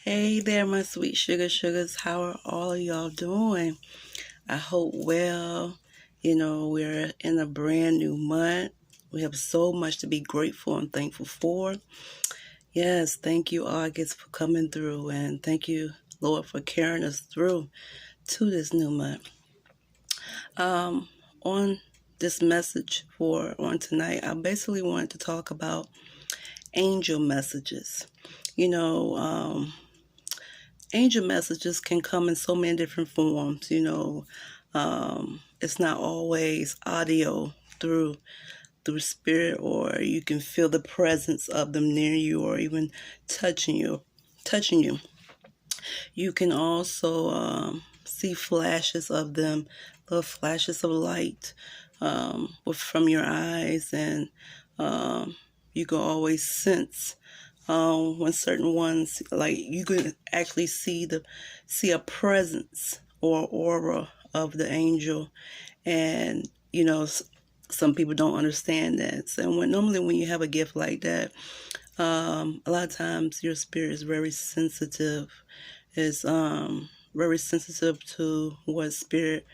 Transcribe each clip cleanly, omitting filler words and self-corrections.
Hey there, my sweet sugars. How are all of y'all doing? I hope well. We're in a brand new month. We have so much to be grateful and thankful for. Yes, thank you, August, for coming through. And thank you, Lord, for carrying us through to this new month. On this message for on tonight, I basically wanted to talk about angel messages. You know, angel messages can come in so many different forms. It's not always audio through spirit, or you can feel the presence of them near you, or even touching you. You can also see flashes of them, little flashes of light from your eyes, and you can always sense when certain ones, like, you can actually see a presence or aura of the angel. And some people don't understand that. So normally when you have a gift like that, a lot of times your spirit is very sensitive. Is very sensitive to what spirit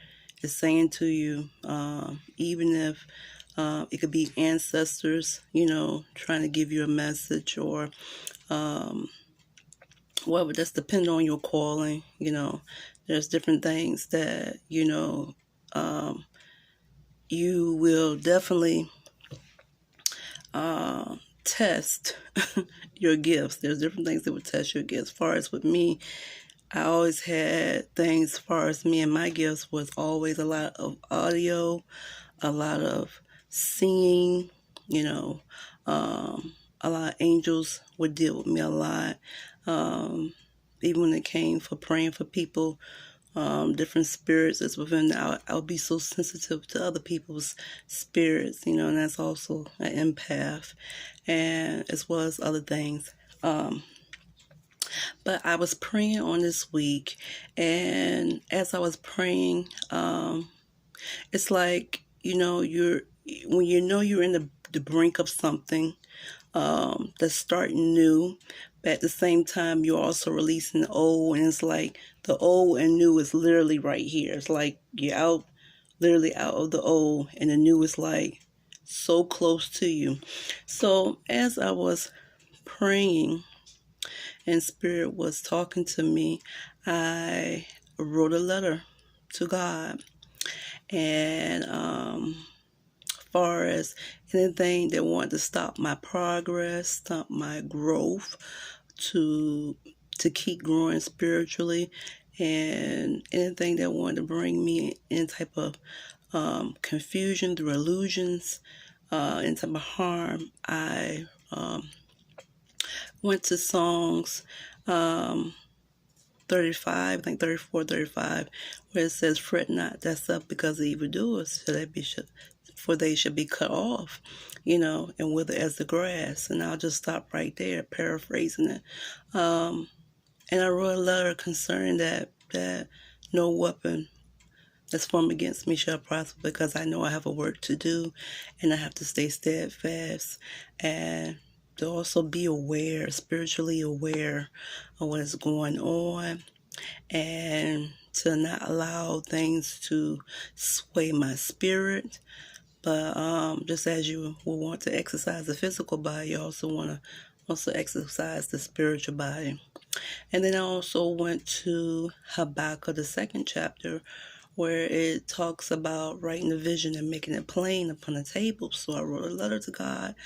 is saying to you, even if it could be ancestors, trying to give you a message, or well, but that's depending on your calling. There's different things that you will definitely test your gifts. There's different things that would test your gifts. As far as with me, I always had things. As far as me and my gifts, was always a lot of audio, a lot of singing. You know, a lot of angels would deal with me a lot. Even when it came for praying for people, different spirits that's within. I'll be so sensitive to other people's spirits, and that's also an empath, and as well as other things. But I was praying on this week, and as I was praying, it's like, when you're in the brink of something that's starting new, but at the same time you're also releasing the old, and it's like the old and new is literally right here. It's like you're literally out of the old, and the new is like so close to you. So as I was praying and spirit was talking to me, I wrote a letter to God. And far as anything that wanted to stop my progress, stop my growth, to keep growing spiritually, and anything that wanted to bring me any type of confusion through illusions, any type of harm, I went to Songs 35, I think 34, 35, where it says, "Fret not thyself because of evildoers, for they should be cut off, and wither as the grass." And I'll just stop right there, paraphrasing it. And I wrote a letter concerning that no weapon that's formed against me shall prosper, because I know I have a work to do, and I have to stay steadfast, and to also be aware, spiritually aware of what is going on, and to not allow things to sway my spirit. But just as you will want to exercise the physical body, you also want to also exercise the spiritual body. And then I also went to Habakkuk, the second chapter, where it talks about writing the vision and making it plain upon a table. So I wrote a letter to God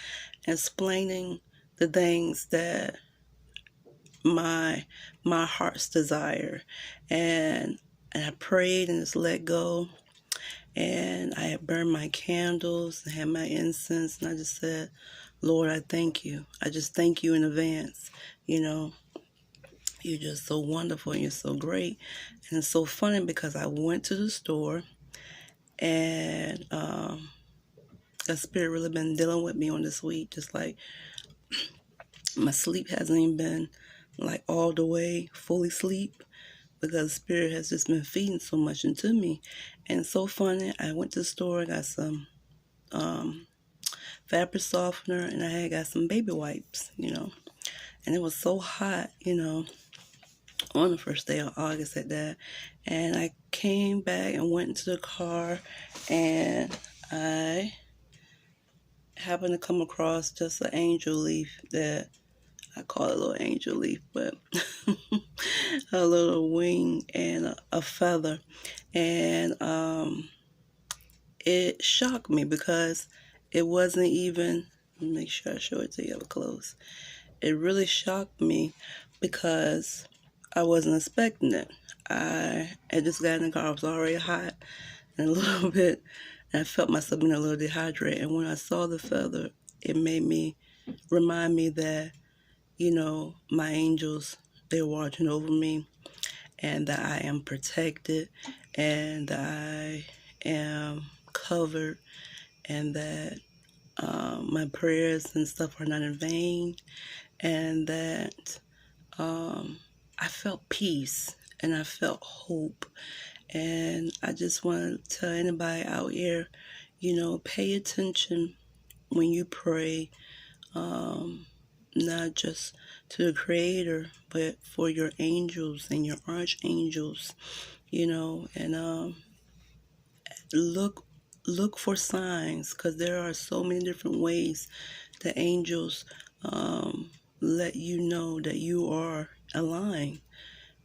explaining the things that my heart's desire, and I prayed and just let go. And I had burned my candles and had my incense, and I just said, "Lord, I thank you. I just thank you in advance. You're just so wonderful, and you're so great." And it's so funny because I went to the store, and the spirit really been dealing with me on this week. Just like my sleep hasn't even been like all the way fully sleep, because spirit has just been feeding so much into me. And it's so funny, I went to the store, got some fabric softener, and I had got some baby wipes, and it was so hot, on the first day of August at that. And I came back and went into the car, and I happened to come across just an angel leaf that I call it a little angel leaf, but a little wing and a feather. And it shocked me because it wasn't even, let me make sure I show it to you up close. It really shocked me because I wasn't expecting it. I had just got in the car. I was already hot and a little bit, and I felt myself being a little dehydrated. And when I saw the feather, it made me remind me that, you know, my angels, they're watching over me, and that I am protected, and that I am covered, and that my prayers and stuff are not in vain, and that I felt peace and I felt hope. And I just want to tell anybody out here, you know, pay attention when you pray, not just to the Creator, but for your angels and your archangels, you know, and look for signs, because there are so many different ways the angels let you know that you are aligned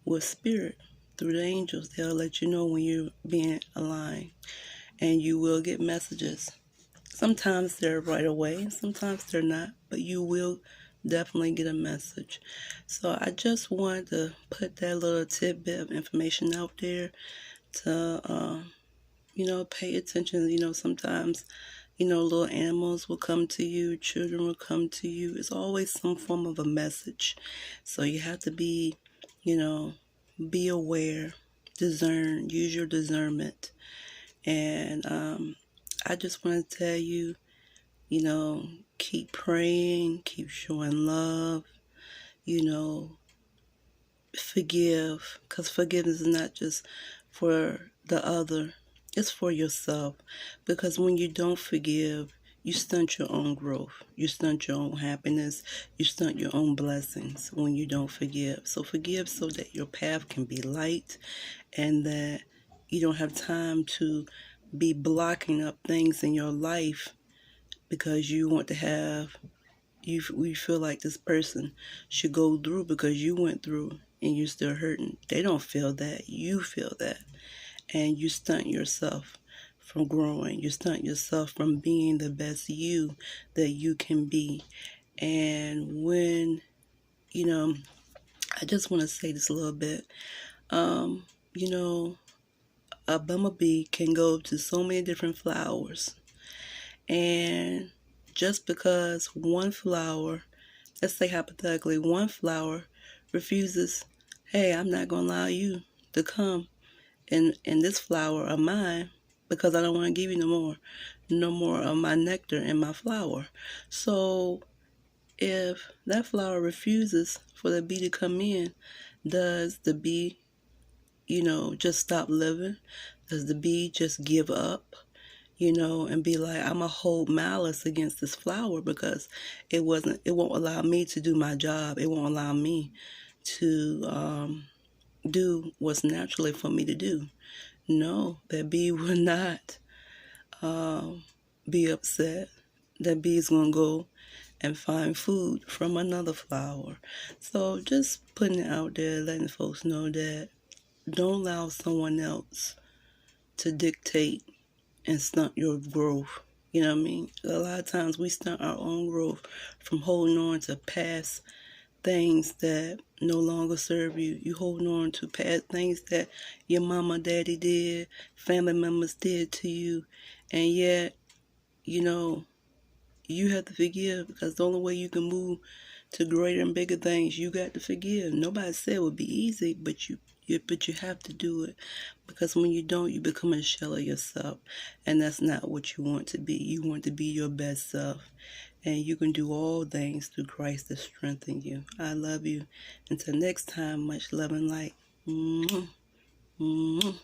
with spirit. Through the angels, they'll let you know when you're being aligned, and you will get messages. Sometimes they're right away, sometimes they're not, but you will definitely get a message. So I just wanted to put that little tidbit of information out there to, you know, pay attention. You know, sometimes, you know, little animals will come to you, children will come to you. It's always some form of a message. So you have to be, you know, be aware, discern, use your discernment. And I just want to tell you, you know, keep praying, keep showing love, you know, forgive, because forgiveness is not just for the other, it's for yourself. Because when you don't forgive, you stunt your own growth, you stunt your own happiness, you stunt your own blessings when you don't forgive. So forgive so that your path can be light, and that you don't have time to be blocking up things in your life because you want to have, we feel like this person should go through because you went through and you're still hurting. They don't feel that. You feel that. And you stunt yourself from growing. You stunt yourself from being the best you that you can be. And when, you know, I just want to say this a little bit. You know, a bumblebee can go to so many different flowers. And just because one flower, let's say hypothetically, one flower refuses, hey, I'm not going to allow you to come in this flower of mine because I don't want to give you no more of my nectar in my flower. So if that flower refuses for the bee to come in, does the bee, you know, just stop living? Does the bee just give up? You know, and be like, I'm gonna hold malice against this flower because it won't allow me to do my job. It won't allow me to do what's naturally for me to do. No, that bee will not be upset. That bee is gonna go and find food from another flower. So just putting it out there, letting folks know that don't allow someone else to dictate and stunt your growth. You know what I mean? A lot of times we stunt our own growth from holding on to past things that no longer serve you. You holding on to past things that your mama, daddy did, family members did to you, and yet, you know, you have to forgive, because the only way you can move to greater and bigger things, you got to forgive. Nobody said it would be easy, but you have to do it, because when you don't, you become a shell of yourself, and that's not what you want to be. You want to be your best self, and you can do all things through Christ that strengthens you. I love you. Until next time, much love and light. Mwah. Mwah.